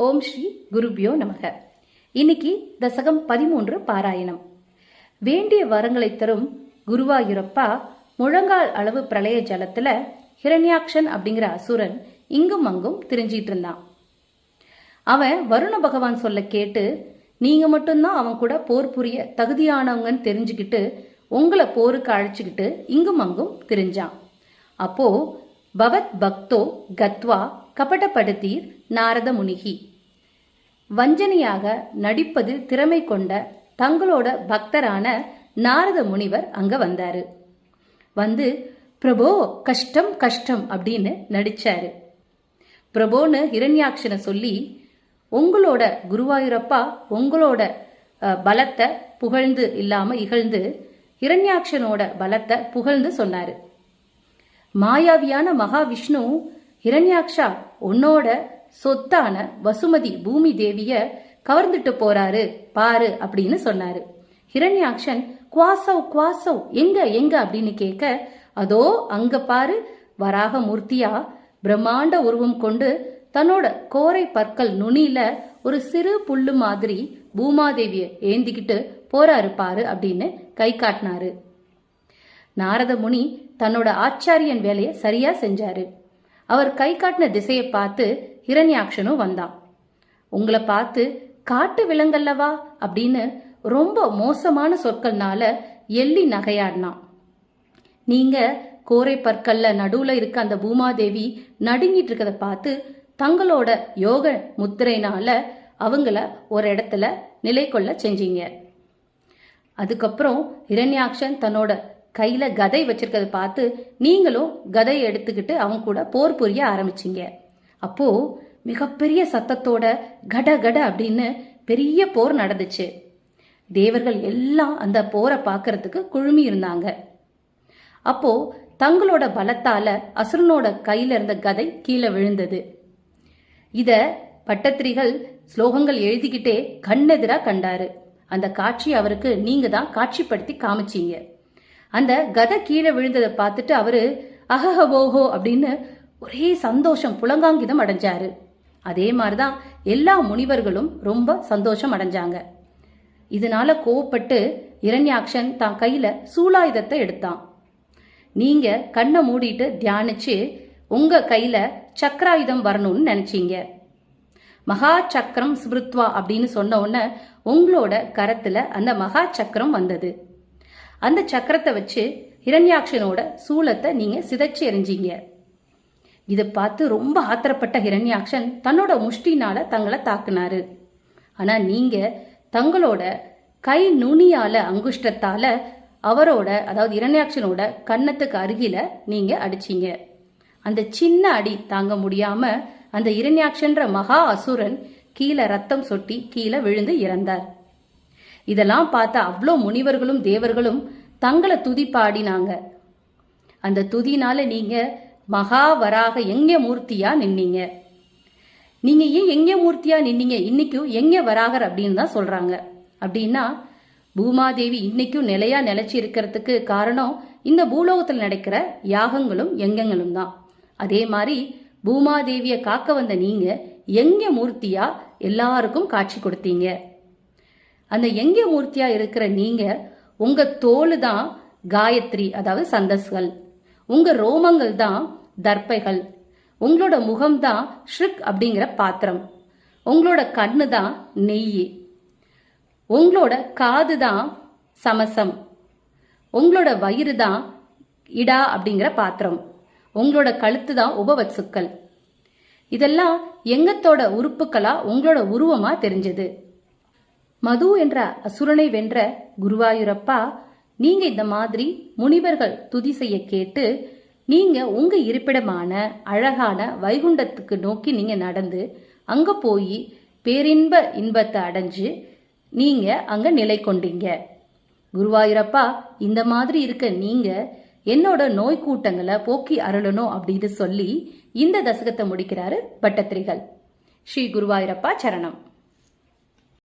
ஓம் ஸ்ரீ குருபியோ நமக. இன்னைக்கு தசகம் 13 பாராயணம். வேண்டிய வரங்களை தரும் குருவாயூரப்பா முழங்கால் அளவு பிரளய ஜலத்துல ஹிரண்யாக்ஷன் அப்படிங்கிற அசுரன் இங்கும் அங்கும் திரிஞ்சிட்டு இருந்தான். அவன் வருண பகவான் சொல்ல கேட்டு நீங்க மட்டும்தான் அவன் கூட போர் புரிய தகுதியானவங்கன்னு தெரிஞ்சுக்கிட்டு உங்களை போருக்கு அழைச்சிக்கிட்டு இங்கும் அங்கும் திரிஞ்சான். அப்போ பவத் பக்தோ கத்வா கபடப்படுத்தீர் நாரத முனிகி, வஞ்சனையாக நடிப்பதில் திறமை கொண்ட தங்களோட பக்தரான நாரத முனிவர் அங்க வந்தாரு. வந்து பிரபோ கஷ்டம் கஷ்டம் அப்படின்னு நடிச்சாரு. பிரபோன்னு ஹிரண்யாக்ஷனை சொல்லி உங்களோட குருவாயூரப்பா உங்களோட பலத்தை புகழ்ந்து இல்லாம இகழ்ந்து ஹிரண்யாக்ஷனோட பலத்தை புகழ்ந்து சொன்னாரு. மாயாவியான மகாவிஷ்ணு ஹிரண்யாக்ஷா உன்னோட சொத்தான வசுமதி பூமி தேவிய கவர்ந்துட்டு போறாரு பாரு அப்படின்னு சொன்னாரு. ஹிரண்யாக்ஷன் குவாசவ் குவாசவ் எங்க எங்க அப்படின்னு கேட்க, அதோ அங்க பாரு வராக மூர்த்தியா பிரம்மாண்ட உருவம் கொண்டு தன்னோட கோரை பற்கள் நுனியில ஒரு சிறு புல்லு மாதிரி பூமாதேவிய ஏந்திக்கிட்டு போறாரு பாரு அப்படின்னு கை காட்டினாரு. நாரத முனி தன்னோட ஆச்சாரியன் வேலையை சரியா செஞ்சாரு. அவர் கை காட்டின திசையை பார்த்து ஹிரண்யாக்ஷனும் வந்தான். உங்களை பார்த்து காட்டு விலங்கல்லவா அப்படின்னு ரொம்ப மோசமான சொற்கள்னால எள்ளி நகையாடினான். நீங்க கோரை பற்கல்ல நடுவுல இருக்க அந்த பூமாதேவி நடுங்கிட்டு இருக்கத பார்த்து தங்களோட யோக முத்திரைனால அவங்கள ஒரு இடத்துல நிலை கொள்ள செஞ்சீங்க. அதுக்கப்புறம் ஹிரண்யாக்ஷன் தன்னோட கையில கதை வச்சிருக்கத பார்த்து நீங்களும் கதையை எடுத்துக்கிட்டு அவங்க கூட போர் புரிய ஆரம்பிச்சிங்க. அப்போ மிகப்பெரிய சத்தத்தோட கட கட அப்படின்னு பெரிய போர் நடந்துச்சு. தேவர்கள் எல்லாம் அந்த போரை பார்க்கறதுக்கு குழுமி இருந்தாங்க. அப்போ தங்களோட பலத்தால அசுரனோட கையில இருந்த கதை கீழே விழுந்தது. இத பட்டத்திரிகள் ஸ்லோகங்கள் எழுதிக்கிட்டே கண்ணெதிரா கண்டாரு. அந்த காட்சி அவருக்கு நீங்க தான் காட்சிப்படுத்தி காமிச்சீங்க. அந்த கதை கீழே விழுந்ததை பார்த்துட்டு அவரு அஹஹோஹோ அப்படின்னு ஒரே சந்தோஷம் புலங்காங்கிதம் அடைஞ்சாரு. அதே மாதிரிதான் எல்லா முனிவர்களும் ரொம்ப சந்தோஷம் அடைஞ்சாங்க. இதனால கோவப்பட்டு ஹிரண்யாக்ஷன் தான் கையில சூலாயுதத்தை எடுத்தான். நீங்க கண்ணை மூடிட்டு தியானிச்சு உங்க கையில சக்கராயுதம் வரணும்னு நினைச்சீங்க. மகா சக்கரம் ஸ்மிருத்வா அப்படின்னு சொன்ன உடனே உங்களோட கரத்துல அந்த மகா சக்கரம் வந்தது. அந்த சக்கரத்தை வச்சு ஹிரண்யாக்ஷனோட சூலத்தை நீங்க சிதைச்சு எறிஞ்சீங்க. இதை பார்த்து ரொம்ப ஆத்திரப்பட்ட ஹிரண்யாக்ஷன் தன்னோட முஷ்டினால தங்களை தாக்குனாரு. ஆனா நீங்க தங்களோட கை நுனியால அங்குஷ்டத்தால அவரோட அதாவது ஹிரண்யாக்ஷனோட கன்னத்துக்கு அருகில நீங்க அடிச்சீங்க. அந்த சின்ன அடி தாங்க முடியாம அந்த ஹிரண்யாக்ஷன்ற மகா அசுரன் கீழே ரத்தம் சொட்டி கீழே விழுந்து இறந்தார். இதெல்லாம் பார்த்த அவ்வளோ முனிவர்களும் தேவர்களும் தங்களை துதி பாடினாங்க. அந்த துதினால நீங்க மகாவராக எங்க மூர்த்தியா நின்னீங்க. நீங்க ஏன் எங்க மூர்த்தியா நின்னீங்க? இன்னைக்கும் எங்க வராகர் அப்படின்னு தான் சொல்றாங்க. அப்படின்னா பூமாதேவி இன்னைக்கும் நிலையா நிலைச்சு இருக்கிறதுக்கு காரணம் இந்த பூலோகத்தில் நடக்கிற யாகங்களும் யங்கங்களும் தான். அதே மாதிரி பூமாதேவிய காக்க வந்த நீங்க எங்க மூர்த்தியா எல்லாருக்கும் காட்சி கொடுத்தீங்க. அந்த எங்க மூர்த்தியா இருக்கிற நீங்க உங்க தோல் தான் காயத்ரி அதாவது சந்தஸ்கள், உங்க ரோமங்கள் தான் தர்ப்பைகள், உங்களோட முகம் தான் ஸ்ருக் அப்படிங்கிற பாத்திரம், உங்களோட கண்ணு தான் நெய், உங்களோட காது தான் சமசம், உங்களோட வயிறு தான் இடா அப்படிங்கிற பாத்திரம், உங்களோட கழுத்து தான் உபவத்சுக்கள். இதெல்லாம் எங்கத்தோட உறுப்புகளா உங்களோட உருவமா தெரிஞ்சது. மது என்ற அசுரனை வென்ற குருவாயூரப்பா நீங்க இந்த மாதிரி முனிவர்கள் துதி செய்ய கேட்டு நீங்க உங்க இருப்பிடமான அழகான வைகுண்டத்துக்கு நோக்கி நீங்க நடந்து அங்க போய் பேரின்ப இன்பத்தை அடைஞ்சு நீங்க அங்க நிலை கொண்டீங்க. குருவாயூரப்பா இந்த மாதிரி இருக்க நீங்க என்னோட நோய் கூட்டங்களை போக்கி அருளணும் அப்படின்னு சொல்லி இந்த தசகத்தை முடிக்கிறாரு பட்டத்திரிகள். ஸ்ரீ குருவாயூரப்பா சரணம்.